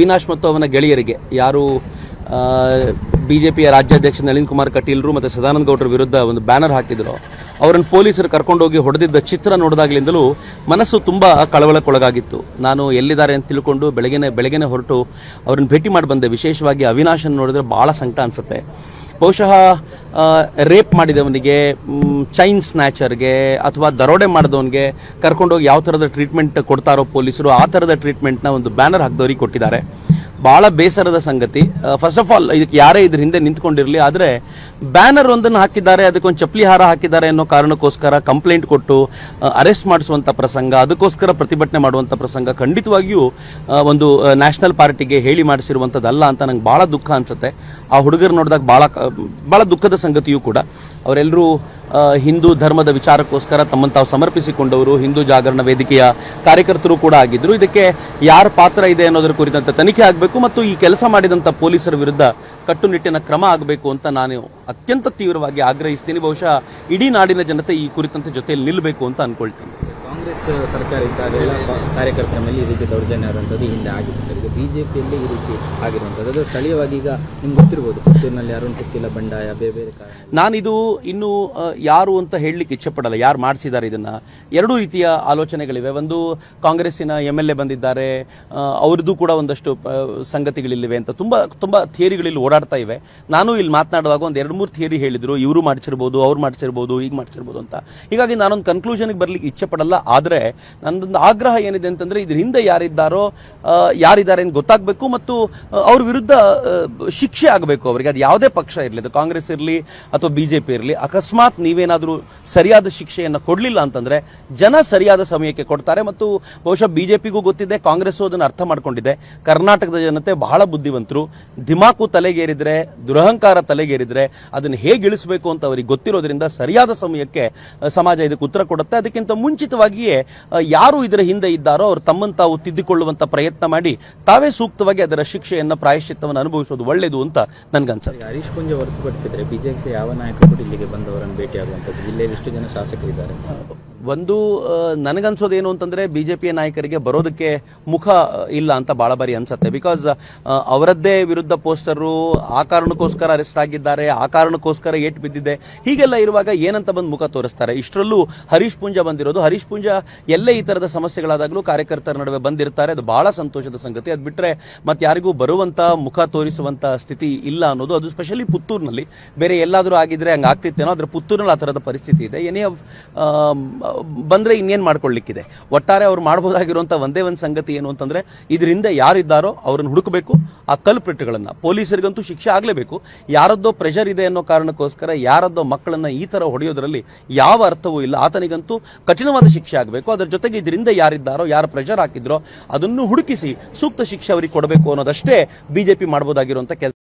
ಅವಿನಾಶ್ ಮತ್ತು ಅವನ ಗೆಳೆಯರಿಗೆ ಯಾರು ಬಿಜೆಪಿಯ ರಾಜ್ಯಾಧ್ಯಕ್ಷ ನಳಿನ್ ಕುಮಾರ್ ಕಟೀಲ್ರು ಮತ್ತು ಸದಾನಂದ ಗೌಡರ ವಿರುದ್ಧ ಒಂದು ಬ್ಯಾನರ್ ಹಾಕಿದ್ರು. ಅವರನ್ನು ಪೊಲೀಸರು ಕರ್ಕೊಂಡೋಗಿ ಹೊಡೆದಿದ್ದ ಚಿತ್ರ ನೋಡಿದಾಗಲಿಂದಲೂ ಮನಸ್ಸು ತುಂಬ ಕಳವಳಕ್ಕೊಳಗಾಗಿತ್ತು. ನಾನು ಎಲ್ಲಿದ್ದಾರೆ ಅಂತ ತಿಳ್ಕೊಂಡು ಬೆಳಗ್ಗೆನೆ ಹೊರಟು ಅವ್ರನ್ನ ಭೇಟಿ ಮಾಡಿ ಬಂದೆ. ವಿಶೇಷವಾಗಿ ಅವಿನಾಶನ್ನು ನೋಡಿದ್ರೆ ಭಾಳ ಸಂಕಟ ಅನಿಸುತ್ತೆ. ಬಹುಶಃ ರೇಪ್ ಮಾಡಿದವನಿಗೆ, ಚೈನ್ ಸ್ನ್ಯಾಚರ್ಗೆ ಅಥವಾ ದರೋಡೆ ಮಾಡಿದವನಿಗೆ ಕರ್ಕೊಂಡೋಗಿ ಯಾವ ಥರದ ಟ್ರೀಟ್ಮೆಂಟ್ ಕೊಡ್ತಾರೋ ಪೊಲೀಸರು, ಆ ಥರದ ಟ್ರೀಟ್ಮೆಂಟ್ನ ಒಂದು ಬ್ಯಾನರ್ ಹಾಕಿದವರಿಗೆ ಕೊಟ್ಟಿದ್ದಾರೆ. ಭಾಳ ಬೇಸರದ ಸಂಗತಿ. ಫಸ್ಟ್ ಆಫ್ ಆಲ್ ಇದಕ್ಕೆ ಯಾರೇ ಇದ್ರ ಹಿಂದೆ ನಿಂತ್ಕೊಂಡಿರಲಿ, ಆದರೆ ಬ್ಯಾನರ್ ಒಂದನ್ನು ಹಾಕಿದ್ದಾರೆ, ಅದಕ್ಕೊಂದು ಚಪ್ಪಲಿ ಹಾರ ಹಾಕಿದ್ದಾರೆ ಅನ್ನೋ ಕಾರಣಕ್ಕೋಸ್ಕರ ಕಂಪ್ಲೇಂಟ್ ಕೊಟ್ಟು ಅರೆಸ್ಟ್ ಮಾಡಿಸುವಂಥ ಪ್ರಸಂಗ, ಅದಕ್ಕೋಸ್ಕರ ಪ್ರತಿಭಟನೆ ಮಾಡುವಂಥ ಪ್ರಸಂಗ ಖಂಡಿತವಾಗಿಯೂ ಒಂದು ನ್ಯಾಷನಲ್ ಪಾರ್ಟಿಗೆ ಹೇಳಿ ಮಾಡಿಸಿರುವಂಥದ್ದಲ್ಲ ಅಂತ ನಂಗೆ ಭಾಳ ದುಃಖ ಅನಿಸುತ್ತೆ. ಆ ಹುಡುಗರು ನೋಡಿದಾಗ ಭಾಳ ದುಃಖದ ಸಂಗತಿಯೂ ಕೂಡ. ಅವರೆಲ್ಲರೂ ಹಿಂದೂ ಧರ್ಮದ ವಿಚಾರಕ್ಕೋಸ್ಕರ ತಮ್ಮನ್ನು ತಾವು ಸಮರ್ಪಿಸಿಕೊಂಡವರು, ಹಿಂದೂ ಜಾಗರಣ ವೇದಿಕೆಯ ಕಾರ್ಯಕರ್ತರು ಕೂಡ ಆಗಿದ್ದರು. ಇದಕ್ಕೆ ಯಾರ ಪಾತ್ರ ಇದೆ ಅನ್ನೋದರ ಕುರಿತಂತೆ ತನಿಖೆ ಆಗಬೇಕು ಮತ್ತು ಈ ಕೆಲಸ ಮಾಡಿದಂಥ ಪೊಲೀಸರ ವಿರುದ್ಧ ಕಟ್ಟುನಿಟ್ಟಿನ ಕ್ರಮ ಆಗಬೇಕು ಅಂತ ನಾನು ಅತ್ಯಂತ ತೀವ್ರವಾಗಿ ಆಗ್ರಹಿಸ್ತೀನಿ. ಬಹುಶಃ ಇಡೀ ನಾಡಿನ ಜನತೆ ಈ ಕುರಿತಂತೆ ಜೊತೆಯಲ್ಲಿ ನಿಲ್ಲಬೇಕು ಅಂತ ಅನ್ಕೊಳ್ತೀನಿ. ಕಾಂಗ್ರೆಸ್ ಸರ್ಕಾರ ಇದ್ದಾಗೆಲ್ಲ ಕಾರ್ಯಕರ್ತರ ಮೇಲೆ ಈ ರೀತಿ ದೌರ್ಜನ್ಯ ಆದಂಥದ್ದು ಹಿಂದೆ ಆಗಿತ್ತು. ಈಗ ಬಿಜೆಪಿಯಲ್ಲಿ ಈ ರೀತಿ ಆಗಿರುವಂಥದ್ದು ಅದು ಸ್ಥಳೀಯವಾಗಿ ಈಗ ನಿಮ್ಗೆ ಗೊತ್ತಿರ್ಬೋದು, ಪುತ್ತೂರಿನಲ್ಲಿ ಯಾರು ಗೊತ್ತಿಲ್ಲ, ಬಂಡಾಯ ಬೇರೆ ಬೇರೆ ಕಾರಣ. ನಾನಿದು ಇನ್ನೂ ಯಾರು ಅಂತ ಹೇಳಲಿಕ್ಕೆ ಇಚ್ಛೆಪಡಲ್ಲ, ಯಾರು ಮಾಡಿಸಿದ್ದಾರೆ ಇದನ್ನು. ಎರಡೂ ರೀತಿಯ ಆಲೋಚನೆಗಳಿವೆ. ಒಂದು ಕಾಂಗ್ರೆಸ್ಸಿನ MLA ಬಂದಿದ್ದಾರೆ, ಅವ್ರದ್ದು ಕೂಡ ಒಂದಷ್ಟು ಸಂಗತಿಗಳಿವೆ ಅಂತ ತುಂಬ ಥಿಯರಿಗಳಲ್ಲಿ ಓಡಾಡ್ತಾ ಇವೆ. ನಾನು ಇಲ್ಲಿ ಮಾತನಾಡುವಾಗ ಒಂದು 2-3 ಥಿಯರಿ ಹೇಳಿದ್ರು, ಇವರು ಮಾಡಿಸಿರ್ಬೋದು, ಅವ್ರು ಮಾಡಿಸಿರ್ಬೋದು, ಈಗ ಮಾಡಿಸಿರ್ಬೋದು ಅಂತ. ಹೀಗಾಗಿ ನಾನೊಂದು ಕನ್ಕ್ಲೂಷನ್ಗೆ ಬರಲಿಕ್ಕೆ ಇಚ್ಛೆ ಪಡಲ್ಲ. ಆದರೆ ನನ್ನದೊಂದು ಆಗ್ರಹ ಏನಿದೆ ಅಂತಂದ್ರೆ, ಇದ್ರ ಹಿಂದೆ ಯಾರಿದ್ದಾರೆ ಅಂತ ಗೊತ್ತಾಗಬೇಕು ಮತ್ತು ಅವ್ರ ವಿರುದ್ಧ ಶಿಕ್ಷೆ ಆಗಬೇಕು ಅವರಿಗೆ. ಅದು ಯಾವುದೇ ಪಕ್ಷ ಇರಲಿ, ಅದು ಕಾಂಗ್ರೆಸ್ ಇರಲಿ ಅಥವಾ ಬಿಜೆಪಿ ಇರಲಿ. ಅಕಸ್ಮಾತ್ ನೀವೇನಾದರೂ ಸರಿಯಾದ ಶಿಕ್ಷೆಯನ್ನು ಕೊಡಲಿಲ್ಲ ಅಂತಂದ್ರೆ ಜನ ಸರಿಯಾದ ಸಮಯಕ್ಕೆ ಕೊಡ್ತಾರೆ. ಮತ್ತು ಬಹುಶಃ ಬಿಜೆಪಿಗೂ ಗೊತ್ತಿದೆ, ಕಾಂಗ್ರೆಸ್ ಅದನ್ನು ಅರ್ಥ ಮಾಡ್ಕೊಂಡಿದೆ. ಕರ್ನಾಟಕದ ಜನತೆ ಬಹಳ ಬುದ್ಧಿವಂತರು. ದಿಮಾಕು ತಲೆಗೇರಿದ್ರೆ, ದುರಹಂಕಾರ ತಲೆಗೇರಿದ್ರೆ ಅದನ್ನು ಹೇಗೆ ಇಳಿಸಬೇಕು ಅಂತ ಅವರಿಗೆ ಗೊತ್ತಿರೋದ್ರಿಂದ ಸರಿಯಾದ ಸಮಯಕ್ಕೆ ಸಮಾಜ ಇದಕ್ಕೆ ಉತ್ತರ ಕೊಡುತ್ತೆ. ಅದಕ್ಕಿಂತ ಮುಂಚಿತವಾಗಿಯೇ ಯಾರು ಇದರ ಹಿಂದೆ ಇದ್ದಾರೋ ಅವರು ತಮ್ಮನ್ನು ತಾವು ತಿದ್ದಿಕೊಳ್ಳುವಂತ ಪ್ರಯತ್ನ ಮಾಡಿ ತಾವೇ ಸೂಕ್ತವಾಗಿ ಅದರ ಶಿಕ್ಷೆಯನ್ನು, ಪ್ರಾಯಶ್ಚಿತ್ತವನ್ನು ಅನುಭವಿಸೋದು ಒಳ್ಳೆಯದು ಅಂತ ನನ್ಗನ್ಸುತ್ತೆ. ಹರೀಶ್ ಪೂಂಜಾ ಹೊರತುಪಡಿಸಿದ್ರೆ ಬಿಜೆಪಿ ಯಾವ ನಾಯಕರು ಇಲ್ಲಿಗೆ ಬಂದವರನ್ನು ಭೇಟಿಯಾಗುವಂಥದ್ದು? ಜಿಲ್ಲೆಯಲ್ಲಿ ಎಷ್ಟು ಜನ ಶಾಸಕರಿದ್ದಾರೆ? ಒಂದು ನನಗನ್ಸೋದೇನು ಅಂತಂದ್ರೆ, ಬಿಜೆಪಿಯ ನಾಯಕರಿಗೆ ಬರೋದಕ್ಕೆ ಮುಖ ಇಲ್ಲ ಅಂತ ಭಾಳ ಬಾರಿ ಅನ್ಸುತ್ತೆ. ಬಿಕಾಸ್ ಅವರದ್ದೇ ವಿರುದ್ಧ ಪೋಸ್ಟರು, ಆ ಕಾರಣಕ್ಕೋಸ್ಕರ ಅರೆಸ್ಟ್ ಆಗಿದ್ದಾರೆ, ಆ ಕಾರಣಕ್ಕೋಸ್ಕರ ಏಟು ಬಿದ್ದಿದೆ, ಹೀಗೆಲ್ಲ ಇರುವಾಗ ಏನಂತ ಬಂದು ಮುಖ ತೋರಿಸ್ತಾರೆ? ಇಷ್ಟರಲ್ಲೂ ಹರೀಶ್ ಪೂಂಜಾ ಬಂದಿರೋದು. ಹರೀಶ್ ಪೂಂಜಾ ಎಲ್ಲೇ ಈ ತರದ ಸಮಸ್ಯೆಗಳಾದಾಗಲೂ ಕಾರ್ಯಕರ್ತರ ನಡುವೆ ಬಂದಿರ್ತಾರೆ. ಅದು ಬಹಳ ಸಂತೋಷದ ಸಂಗತಿ. ಅದು ಬಿಟ್ಟರೆ ಮತ್ತೆ ಯಾರಿಗೂ ಬರುವಂತ, ಮುಖ ತೋರಿಸುವಂತ ಸ್ಥಿತಿ ಇಲ್ಲ ಅನ್ನೋದು. ಅದು ಸ್ಪೆಷಲಿ ಪುತ್ತೂರಿನಲ್ಲಿ. ಬೇರೆ ಎಲ್ಲಾದರೂ ಆಗಿದ್ರೆ ಹಂಗೆ ಆಗ್ತಿತ್ತೇನೋ, ಆದರೆ ಪುತ್ತೂರಿನಲ್ಲಿ ಆ ಥರದ ಪರಿಸ್ಥಿತಿ ಇದೆ. ಏನೇ ಬಂದ್ರೆ ಇನ್ನೇನು ಮಾಡ್ಕೊಳ್ಳಿಕ್ಕಿದೆ. ಒಟ್ಟಾರೆ ಅವ್ರು ಮಾಡಬಹುದಾಗಿರುವಂಥ ಒಂದೇ ಒಂದು ಸಂಗತಿ ಏನು ಅಂತಂದ್ರೆ, ಇದರಿಂದ ಯಾರಿದ್ದಾರೋ ಅವ್ರನ್ನ ಹುಡುಕಬೇಕು. ಆ ಕಲ್ಪ್ರಿಟ್ಗಳನ್ನ, ಪೊಲೀಸರಿಗಂತೂ ಶಿಕ್ಷೆ ಆಗಲೇಬೇಕು. ಯಾರದ್ದೋ ಪ್ರೆಷರ್ ಇದೆ ಅನ್ನೋ ಕಾರಣಕ್ಕೋಸ್ಕರ ಯಾರದ್ದೋ ಮಕ್ಕಳನ್ನ ಈ ಥರ ಹೊಡೆಯೋದ್ರಲ್ಲಿ ಯಾವ ಅರ್ಥವೂ ಇಲ್ಲ. ಆತನಿಗಂತೂ ಕಠಿಣವಾದ ಶಿಕ್ಷೆ ಆಗಬೇಕು. ಅದರ ಜೊತೆಗೆ ಇದರಿಂದ ಯಾರಿದ್ದಾರೋ, ಯಾರು ಪ್ರೆಷರ್ ಹಾಕಿದ್ರೋ ಅದನ್ನು ಹುಡುಕಿಸಿ ಸೂಕ್ತ ಶಿಕ್ಷೆ ಅವರಿಗೆ ಕೊಡಬೇಕು ಅನ್ನೋದಷ್ಟೇ ಬಿಜೆಪಿ ಮಾಡಬಹುದಾಗಿರುವಂಥ ಕೆಲಸ.